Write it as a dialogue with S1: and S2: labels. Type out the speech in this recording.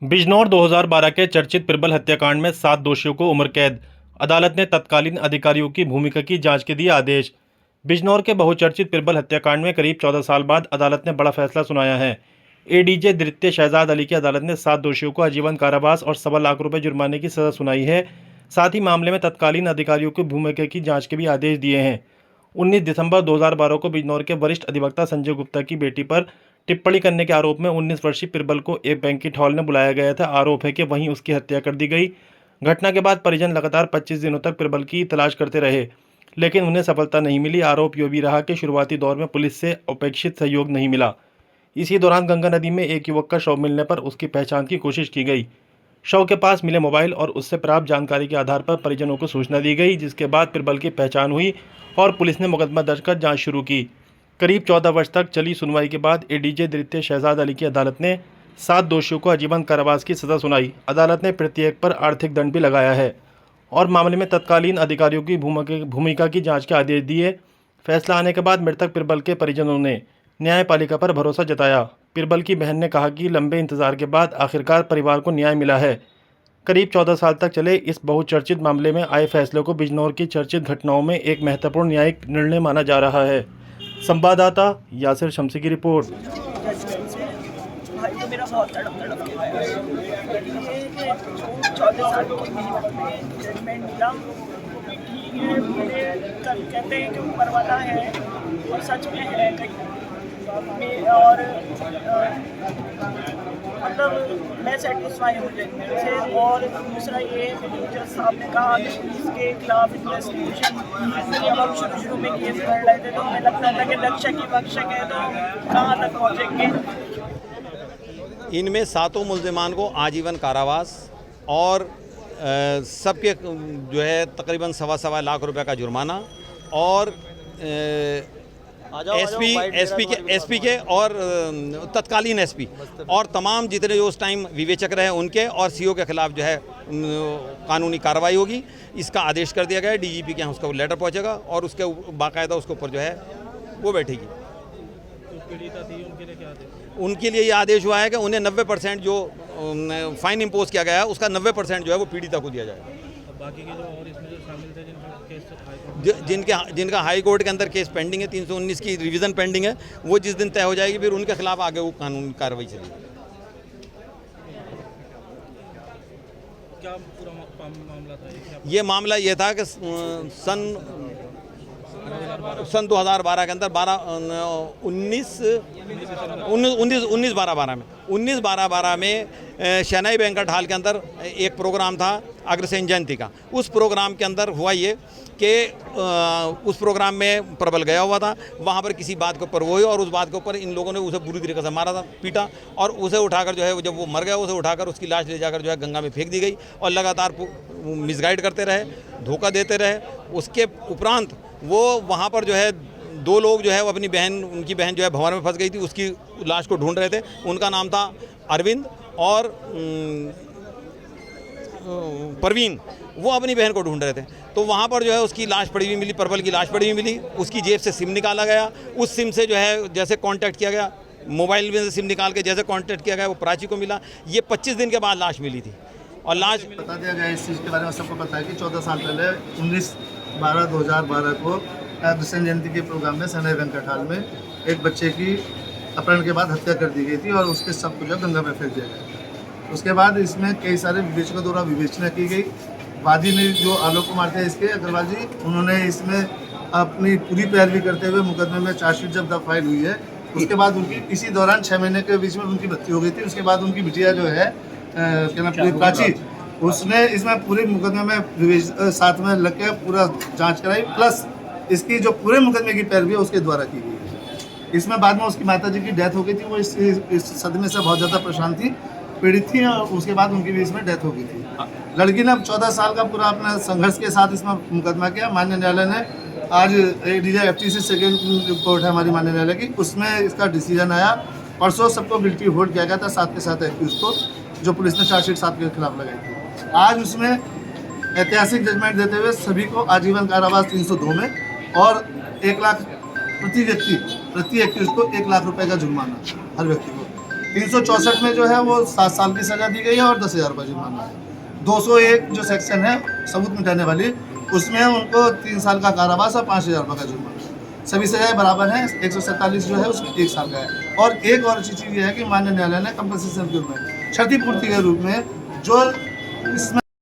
S1: बिजनौर 2012 के चर्चित पिरबल हत्याकांड में 7 दोषियों को उम्र कैद। अदालत ने तत्कालीन अधिकारियों की भूमिका की जांच के दिए आदेश। बिजनौर के बहुचर्चित पिरबल हत्याकांड में करीब 14 साल बाद अदालत ने बड़ा फैसला सुनाया है। एडीजे द्वितीय शहजाद अली की अदालत ने 7 दोषियों को आजीवन कारावास और 1.25 लाख रुपए जुर्माने की सजा सुनाई है। साथ ही मामले में तत्कालीन अधिकारियों की भूमिका की जाँच के भी आदेश दिए हैं। 19 दिसंबर 2012 को बिजनौर के वरिष्ठ अधिवक्ता संजय गुप्ता की बेटी पर टिप्पणी करने के आरोप में 19 वर्षीय पिरबल को एक बैंकेट हॉल में बुलाया गया था। आरोप है कि वहीं उसकी हत्या कर दी गई। घटना के बाद परिजन लगातार 25 दिनों तक पिरबल की तलाश करते रहे, लेकिन उन्हें सफलता नहीं मिली। आरोप यह भी रहा कि शुरुआती दौर में पुलिस से अपेक्षित सहयोग नहीं मिला। इसी दौरान गंगा नदी में एक युवक का शव मिलने पर उसकी पहचान की कोशिश की गई। शव के पास मिले मोबाइल और उससे प्राप्त जानकारी के आधार पर परिजनों को सूचना दी गई, जिसके बाद पिरबल की पहचान हुई और पुलिस ने मुकदमा दर्ज कर जांच शुरू की। करीब 14 वर्ष तक चली सुनवाई के बाद एडीजे द्वितीय शहजाद अली की अदालत ने 7 दोषियों को आजीवन कारावास की सजा सुनाई। अदालत ने प्रत्येक पर आर्थिक दंड भी लगाया है और मामले में तत्कालीन अधिकारियों की भूमिका की जांच के आदेश दिए। फैसला आने के बाद मृतक पिरबल के परिजनों ने न्यायपालिका पर भरोसा जताया। पिरबल की बहन ने कहा कि लंबे इंतजार के बाद आखिरकार परिवार को न्याय मिला है। करीब 14 साल तक चले इस बहुचर्चित मामले में आए फैसले को बिजनौर की चर्चित घटनाओं में एक महत्वपूर्ण न्यायिक निर्णय माना जा रहा है। संवाददाता यासिर शम्सी की रिपोर्ट।
S2: भाई तो मेरा बहुत तड़प के गया। ये 14 साल की जजमेंट मिला, कहते हैं कि ऊपर वाला है और सच में है कहीं और मतलब मैं सेटिस्फाई हूँ जजमेंट से। और दूसरा ये जज साहब ने कहा कि इसके खिलाफ इन्वेस्टिगेशन जब हम शुरू में केस कर रहे थे तो हमें लगता था कि रक्षक ही भक्षक है, तो कहाँ तक पहुँचेंगे।
S3: इनमें 7 मुल्ज़िमान को आजीवन कारावास और सबके जो है तकरीबन 1.25 लाख रुपए का जुर्माना और एसपी के और तत्कालीन एसपी और तमाम जितने जो उस टाइम विवेचक रहे उनके और सीओ के खिलाफ जो है कानूनी कार्रवाई होगी। इसका आदेश कर दिया गया है। डीजीपी के यहाँ उसका लेटर पहुंचेगा और उसके बाकायदा उसके ऊपर जो है वो बैठेगी। उनके लिए ये आदेश हुआ है कि उन्हें 90% जो फाइन इम्पोज किया गया है उसका 90% जो है वो पीड़िता को दिया जाएगा।
S4: बाकी के जो और इसमें जो शामिल थे
S3: जिनका हाई कोर्ट के अंदर केस पेंडिंग है, 319 की रिवीजन पेंडिंग है, वो जिस दिन तय हो जाएगी फिर उनके खिलाफ आगे वो कानूनी कार्रवाई चलेगी।
S4: क्या पूरा मामला था?
S3: ये मामला ये था कि सन 2012 के अंदर 19/12 में शहनाई बैंक्वेट हॉल के अंदर एक प्रोग्राम था अग्रसेन जयंती का। उस प्रोग्राम के अंदर हुआ ये कि उस प्रोग्राम में प्रबल गया हुआ था, वहाँ पर किसी बात के ऊपर वो हुई और उस बात के ऊपर इन लोगों ने उसे बुरी तरीके से मारा था, पीटा और उसे उठाकर जो है जब वो मर गया उसे उठाकर उसकी लाश ले जाकर जो है गंगा में फेंक दी गई और लगातार मिसगाइड करते रहे, धोखा देते रहे। उसके उपरांत वो वहाँ पर जो है 2 लोग जो है वो उनकी बहन जो है भंवर में फंस गई थी, उसकी लाश को ढूंढ रहे थे। उनका नाम था अरविंद और परवीन, वो अपनी बहन को ढूंढ रहे थे। तो वहाँ पर जो है उसकी लाश पड़ी हुई मिली, परवल की लाश पड़ी हुई मिली। उसकी जेब से सिम निकाला गया, उस सिम से जो है जैसे कांटेक्ट किया गया, मोबाइल में से सिम निकाल के जैसे कांटेक्ट किया गया वो प्राची को मिला। ये 25 दिन के बाद लाश मिली थी और लाश
S5: बता दिया गया इस चीज़ के बारे में सबको पता है कि 14 साल पहले 19/12/2012 को अग्रसेन जयंती के प्रोग्राम में शहनाई बैंक्वेट हॉल में एक बच्चे की अपहरण के बाद हत्या कर दी गई थी और उसके सब को जो गंगा में फेंक दिया गया। उसके बाद इसमें कई सारे विवेचकों द्वारा विवेचना की गई। वादी ने जो आलोक कुमार थे इसके अग्रवाल जी, उन्होंने इसमें अपनी पूरी पैरवी करते हुए मुकदमे में चार्जशीट जब फाइल हुई है उसके बाद उनकी इसी दौरान 6 महीने के बीच में उनकी मृत्यु हो गई थी। उसके बाद उनकी बिटिया जो है क्या नाम प्राची, उसने इसमें पूरे मुकदमे में साथ में लग के पूरा जांच कराई, प्लस इसकी जो पूरे मुकदमे की पैरवी है उसके द्वारा की गई। इसमें बाद में उसकी माता जी की डेथ हो गई थी। वो इस सदमे से बहुत ज़्यादा परेशान थी, पीड़ित थी और उसके बाद उनकी भी इसमें डेथ हो गई थी। लड़की ने अब 14 साल का पूरा अपना संघर्ष के साथ इसमें मुकदमा किया। माननीय न्यायालय ने आज एडीजे FTC सेकेंड कोर्ट है हमारी माननीय न्यायालय की, उसमें इसका डिसीजन आया। परसों सबको गिल्टी होल्ड किया गया था 7 के 7 एक्यूज को, जो पुलिस ने चार्जशीट 7 के खिलाफ लगाई थी। आज उसमें ऐतिहासिक जजमेंट देते हुए सभी को आजीवन कारावास 302 में और 1 लाख प्रति एक्यूज को 1 लाख रुपए का जुर्माना हर व्यक्ति को। 364 में जो है वो 7 साल की सज़ा दी गई है और 10,000 रुपये जुर्माना है। 201 जो सेक्शन है सबूत मिटाने वाली, उसमें उनको 3 साल का कारावास और 5,000 रुपये का जुर्माना। सभी सजाएं बराबर हैं। 147 जो है उसमें 1 साल का है। और एक और अच्छी चीज़ ये है कि माननीय न्यायालय ने कंपनसेशन के रूप में, क्षतिपूर्ति के रूप में जो इसमें